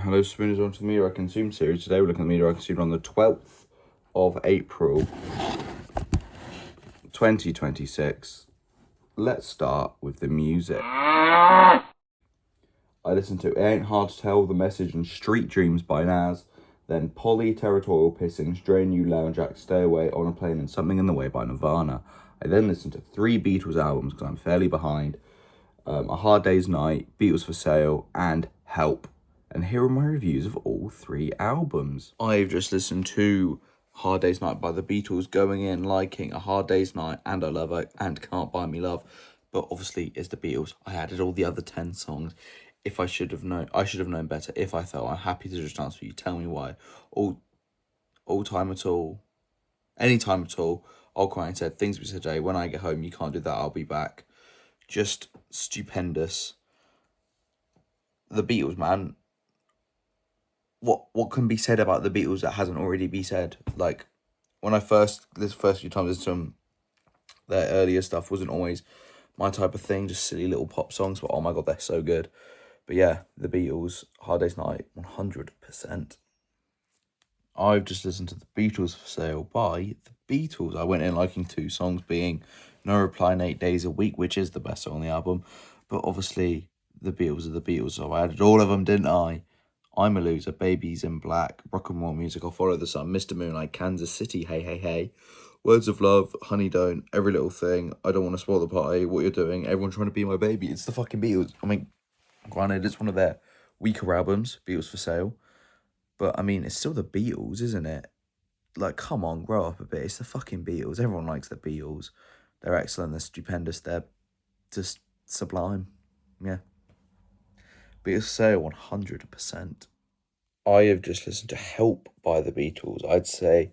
Hello Spooners, on to the Media I Consume series. Today we're looking at the Media I Consumed on the 12th of April 2026. Let's start with the music. I listened to It Ain't Hard to Tell, The Message and Street Dreams by Nas. Then Polly, Territorial Pissings, Drain You, Lounge Act, Stay Away, On a Plane and Something in the Way by Nirvana. I then listened to 3 Beatles albums because I'm fairly behind. A Hard Day's Night, Beatles for Sale and Help. And here are my reviews of all 3 albums. I've just listened to Hard Day's Night by the Beatles, going in liking A Hard Day's Night and I Love It and Can't Buy Me Love. But obviously it's the Beatles. I added all the other 10 songs. If I should have known better. If I felt, I'm happy to just answer you. Tell me why. All time at all. Any time at all. I'll cry and said, Things We Said Today. When I get home, you can't do that. I'll be back. Just stupendous. The Beatles, man. What can be said about the Beatles that hasn't already been said? Like, when I first few times listened to them, their earlier stuff wasn't always my type of thing, just silly little pop songs, but oh my god, they're so good. But yeah, the Beatles, Hard Day's Night, 100%. I've just listened to The Beatles for Sale by The Beatles. I went in liking 2 songs, being No Reply and 8 Days a Week, which is the best song on the album, but obviously the Beatles are the Beatles, so I added all of them, didn't I? I'm a Loser, Babies in Black, Rock and Roll Music, I'll Follow the Sun, Mr. Moonlight, Kansas City, Hey Hey Hey, Words of Love, Honey Don't, Every Little Thing, I Don't Want to Spoil the Party, What You're Doing, Everyone Trying to Be My Baby. It's the fucking Beatles. I mean, granted, it's one of their weaker albums, Beatles for Sale, but I mean, it's still the Beatles, isn't it? Like, come on, grow up a bit. It's the fucking Beatles. Everyone likes the Beatles. They're excellent, they're stupendous, they're just sublime. Yeah. Beatles for Sale, 100%. I have just listened to Help by the Beatles. I'd say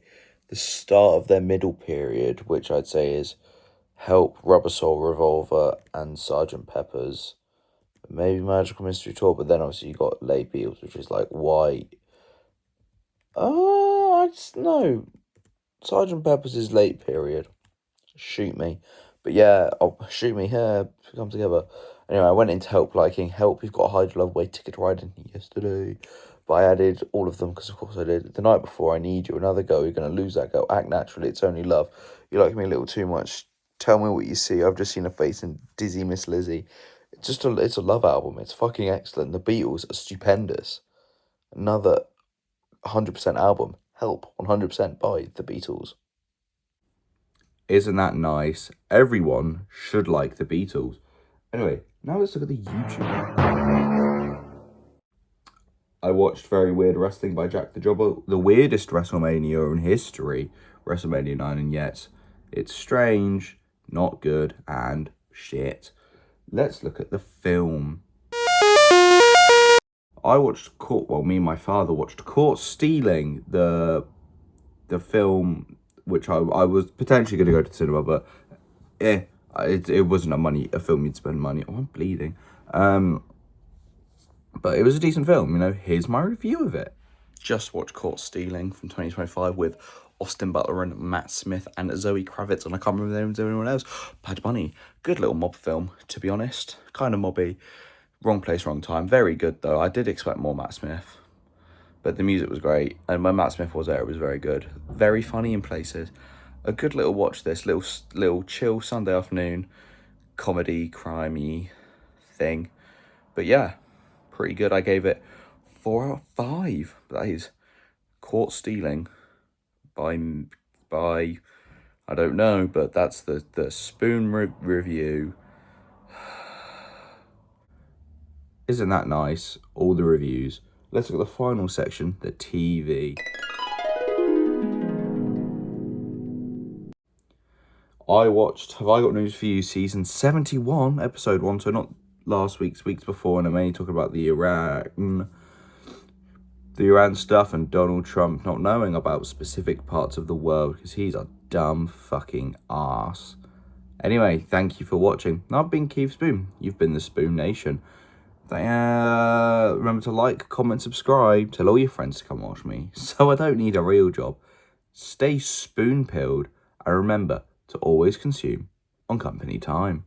the start of their middle period, which I'd say is Help, Rubber Soul, Revolver, and Sgt. Pepper's. Maybe Magical Mystery Tour, but then obviously you got late Beatles, which is like White. I just know. Sgt. Pepper's is late period. Shoot me. But yeah, shoot me here. Come together. Anyway, I went into Help liking Help. You've got a Hide Your Love Way, Ticket to Ride in yesterday. But I added all of them because, of course, I did. The Night Before, I Need You, Another Girl, You're Gonna Lose That Girl, Act Naturally, It's Only Love, You Like Me a Little Too Much, Tell Me What You See, I've Just Seen a Face in Dizzy Miss Lizzie. It's a love album. It's fucking excellent. The Beatles are stupendous. Another 100% album. Help, 100% by the Beatles. Isn't that nice? Everyone should like the Beatles. Anyway, now let's look at the YouTube. I watched Very Weird Wrestling by Jack the Jobber, the weirdest WrestleMania in history, WrestleMania 9, and yet it's strange, not good, and shit. Let's look at the film. Me and my father watched Caught Stealing, the film, which I was potentially going to go to the cinema, but it wasn't a film you'd spend money on. I'm bleeding. But it was a decent film, you know. Here's my review of it. Just watched Caught Stealing from 2025 with Austin Butler and Matt Smith and Zoe Kravitz, and I can't remember the names of anyone else. Bad Bunny. Good little mob film, to be honest. Kind of mobby. Wrong place, wrong time. Very good, though. I did expect more Matt Smith. But the music was great, and when Matt Smith was there, it was very good. Very funny in places. A good little watch this, little chill Sunday afternoon, comedy, crimey thing. But yeah, pretty good. I gave it 4 out of 5. That is Caught Stealing by I don't know, but that's the Spoon review. Isn't that nice? All the reviews. Let's look at the final section, the TV. I watched Have I Got News For You season 71, episode 1, so not last week's, weeks before, and I'm mainly talking about the Iran stuff and Donald Trump not knowing about specific parts of the world because he's a dumb fucking ass. Anyway, thank you for watching. I've been Keith Spoon. You've been the Spoon Nation. Remember to like, comment, subscribe. Tell all your friends to come watch me so I don't need a real job. Stay spoon-pilled and remember to always consume on company time.